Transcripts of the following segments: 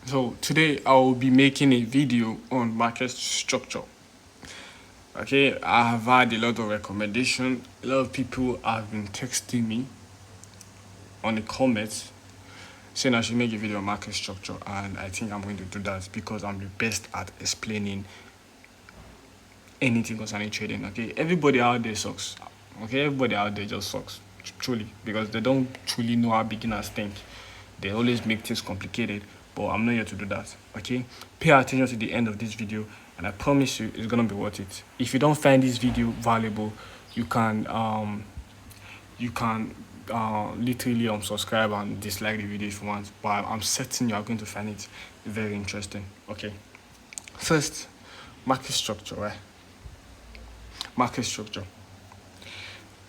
So today I will be making a video on market structure. Okay, I have had a lot of recommendation. A lot of people have been texting me on the comments saying I should make a video on market structure, and I think I'm going to do that because I'm the best at explaining anything concerning trading. Okay, everybody out there sucks. Okay, everybody out there just sucks truly because they don't truly know how beginners think. They always make things complicated, but I'm not here to do that. Okay, pay attention to the end of this video, and I promise you it's gonna be worth it. If you don't find this video valuable, you can literally subscribe and dislike the video if you want, but I'm certain you are going to find it very interesting. Okay, first, market structure, right? Market structure.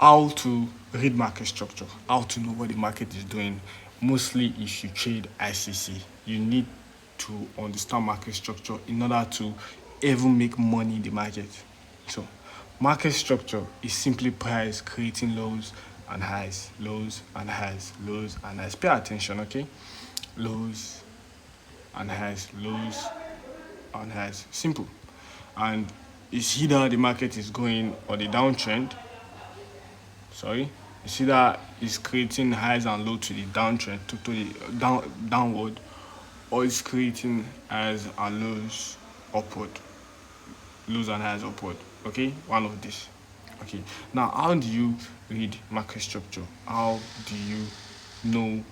How to read market structure, how to know what the market is doing. Mostly if you trade ICC, you need to understand market structure in order to even make money in the market. So market structure is simply price creating lows and highs, lows and highs, lows and highs. Pay attention, okay? Lows and highs, lows and highs. Simple. And it's either the market is going on the downtrend. Sorry, you see that it's creating highs and lows to the downtrend, to the downward, or it's creating highs and lows upward, lows and highs upward. Okay, one of these. Okay, now how do you read market structure? How do you know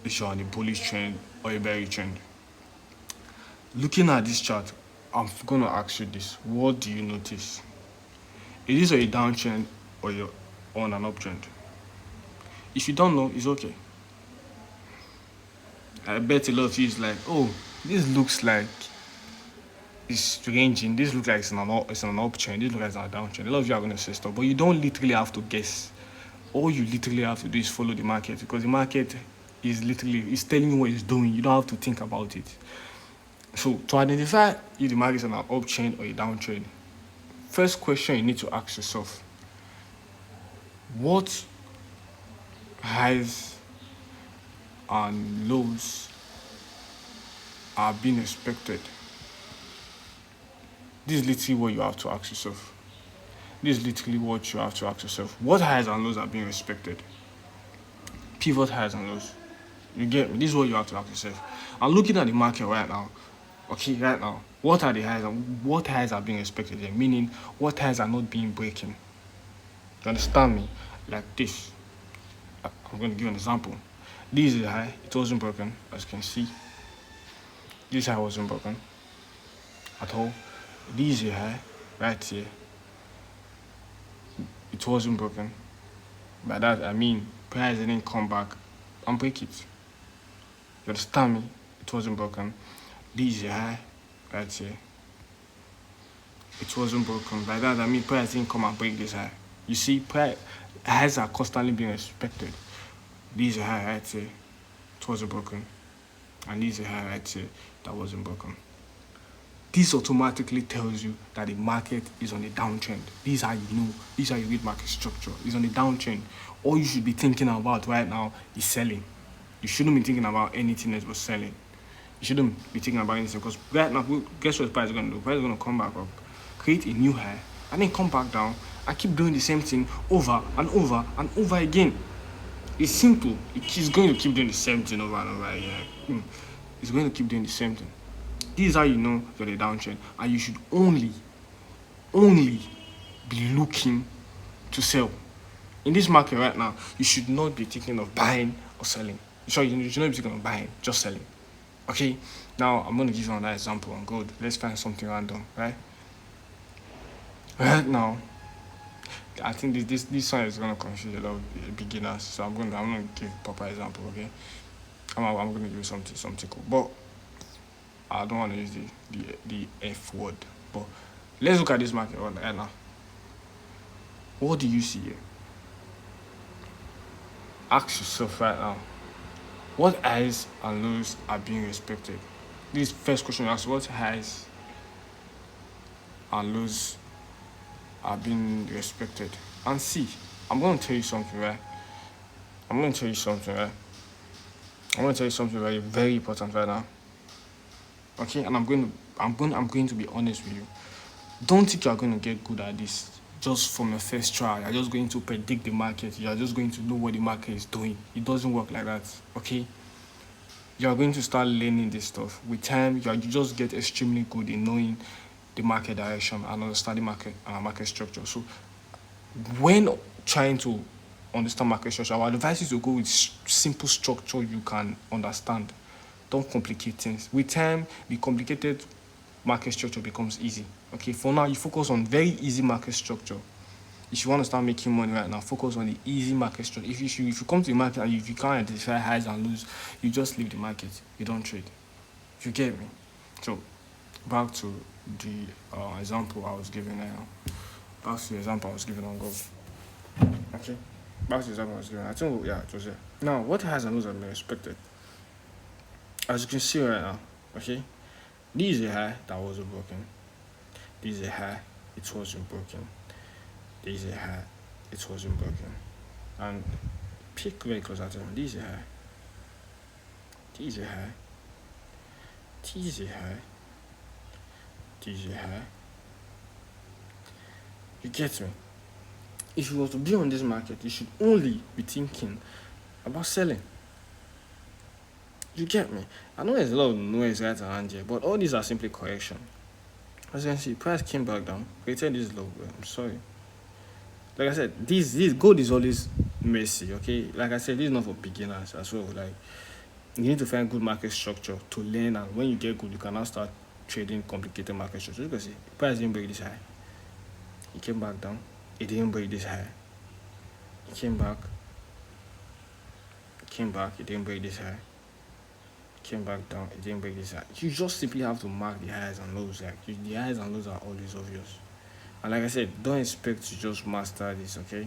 if you're on a bullish trend or a bearish trend? Looking at this chart, I'm gonna ask you this: what do you notice? Is this a downtrend or you're on an uptrend? If you don't know, it's okay. I bet a lot of you is like, oh, this looks like it's ranging. This looks like it's an uptrend. This looks like it's an downtrend. A lot of you are going to say stuff, but you don't literally have to guess. All you literally have to do is follow the market, because the market is telling you what it's doing. You don't have to think about it. So to identify if the market is on an uptrend or a downtrend, first question you need to ask yourself: what highs and lows are being expected? This is literally what you have to ask yourself. This is literally what you have to ask yourself. What highs and lows are being expected? Pivot highs and lows. You get me? This is what you have to ask yourself. I'm looking at the market right now. Okay, right now, what are the highs and what highs are being expected here? Meaning, what highs are not being breaking? You understand me? Like this. I'm going to give you an example. This is a high. It wasn't broken, as you can see. This high wasn't broken at all. This is a high right here. It wasn't broken. By that I mean price didn't come back and break it. You understand me? It wasn't broken. This is a high right here. It wasn't broken. By that I mean price didn't come and break this high. You see, highs are constantly being expected. This is a high right here. It wasn't broken. And this is a high right here that wasn't broken. This automatically tells you that the market is on a downtrend. This is how you know. This is how you read market structure. It's on a downtrend. All you should be thinking about right now is selling. You shouldn't be thinking about anything else but selling. You shouldn't be thinking about anything, because right now, guess what the price is going to do? The price is going to come back up, create a new high, and then come back down and keep doing the same thing over and over and over again. It's simple. It's going to keep doing the same thing over and over again. It's going to keep doing the same thing. This is how you know you're in a downtrend, and you should only be looking to sell. In this market right now, you should not be thinking of buying or selling. Sorry, you should not be thinking of buying, just selling. Okay, now I'm going to give you another example on gold. Let's find something random, right? Right now, I think this one is going to confuse a lot of beginners, so I'm going to give a proper example, okay? I'm going to give you something cool, but I don't want to use the F word. But let's look at this market right now. What do you see here? Ask yourself right now: what highs and lows are being respected? This first question asks: what highs and lows are being respected? And see, I'm going to tell you something, right? I'm going to tell you something very, very important right now. Okay, and I'm going to be honest with you. Don't think you're going to get good at this just from your first try. You're just going to predict the market. You're just going to know what the market is doing. It doesn't work like that. Okay, you're going to start learning this stuff with time. You just get extremely good in knowing the market direction and understanding market structure. So when trying to understand market structure, our advice is to go with simple structure you can understand. Don't complicate things. With time, the complicated market structure becomes easy. Okay, for now, you focus on very easy market structure. If you want to start making money right now, focus on the easy market structure. If you come to the market and if you can't identify highs and lows, you just leave the market. You don't trade. You get me? So back to the example I was giving now. Back to the example I was giving on gold. Okay. Back to the example I was giving. I think yeah, it was there. Now, what highs and lows have been expected? As you can see right now, okay, this is a high that wasn't broken. This is a high, it wasn't broken. This is a high, it wasn't broken. And pick very close attention. This is a high. This is a high. This is a high. This is a high. You get me? If you were to be on this market, you should only be thinking about selling. You get me? I know there's a lot of noise right around here, but all these are simply correction. As you can see, price came back down, created this low. I'm sorry. Like I said, this gold is always messy. Okay, like I said, this is not for beginners as well. Like you need to find good market structure to learn, and when you get good, you can now start trading complicated market structure. You can see, price didn't break this high. It came back down. It didn't break this high. It came back. It came back. It didn't break this high. Came back down, it didn't break this high. You just simply have to mark the highs and lows. Like the highs and lows are always obvious. And like I said, don't expect to just master this, okay?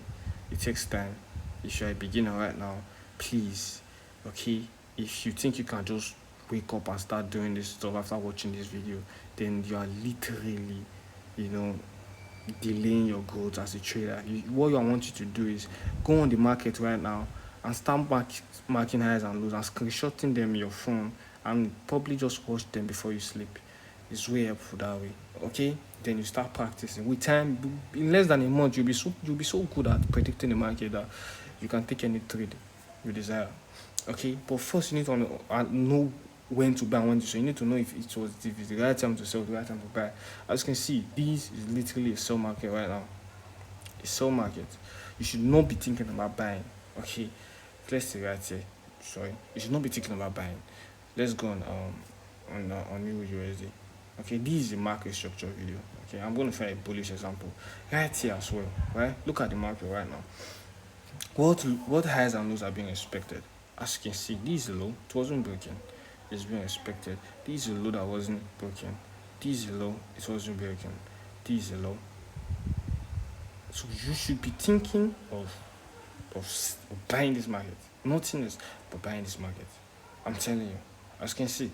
It takes time. If you're a beginner right now, please, okay? If you think you can just wake up and start doing this stuff after watching this video, then you are literally, delaying your growth as a trader. What I want you to do is go on the market right now and start marking highs and lows and screenshotting them in your phone and probably just watch them before you sleep. It's way helpful that way. Okay? Then you start practicing. With time, in less than a month, you'll be so good at predicting the market that you can take any trade you desire. Okay? But first you need to know when to buy and when to sell. You need to know if it's the right time to sell, the right time to buy. As you can see, this is literally a sell market right now. A sell market. You should not be thinking about buying. Okay? Let's see right here. Sorry. You should not be thinking about buying. Let's go on USD. Okay, this is the market structure video. Okay, I'm going to find a bullish example right here as well. Right? Look at the market right now. What highs and lows are being expected? As you can see, this is low. It wasn't broken. It's being expected. This is a low that wasn't broken. This is a low. It wasn't broken. This is a low. So you should be thinking of buying this market. Nothing else but buying this market. I'm telling you. As you can see, you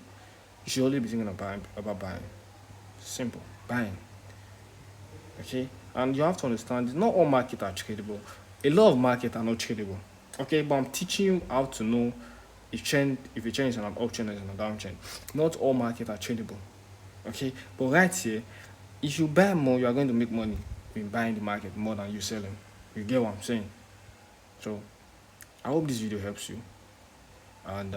should only be thinking about buying. Simple. Buying. Okay? And you have to understand, not all markets are tradable. A lot of markets are not tradable. Okay? But I'm teaching you how to know if a trend is on an uptrend or on a downtrend. Not all markets are tradable. Okay? But right here, if you buy more, you are going to make money in buying the market more than you selling. You get what I'm saying? So, I hope this video helps you. And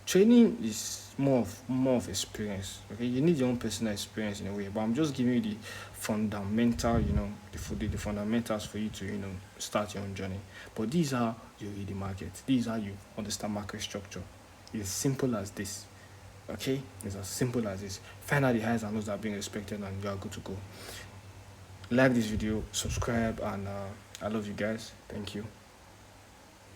trading is more of experience. Okay, you need your own personal experience in a way. But I'm just giving you the fundamental, the fundamentals for you to start your own journey. But these are you read the market. These are you understand market structure. It's as simple as this. Okay, it's as simple as this. Find out the highs and lows that are being expected, and you are good to go. Like this video, subscribe, and I love you guys. Thank you.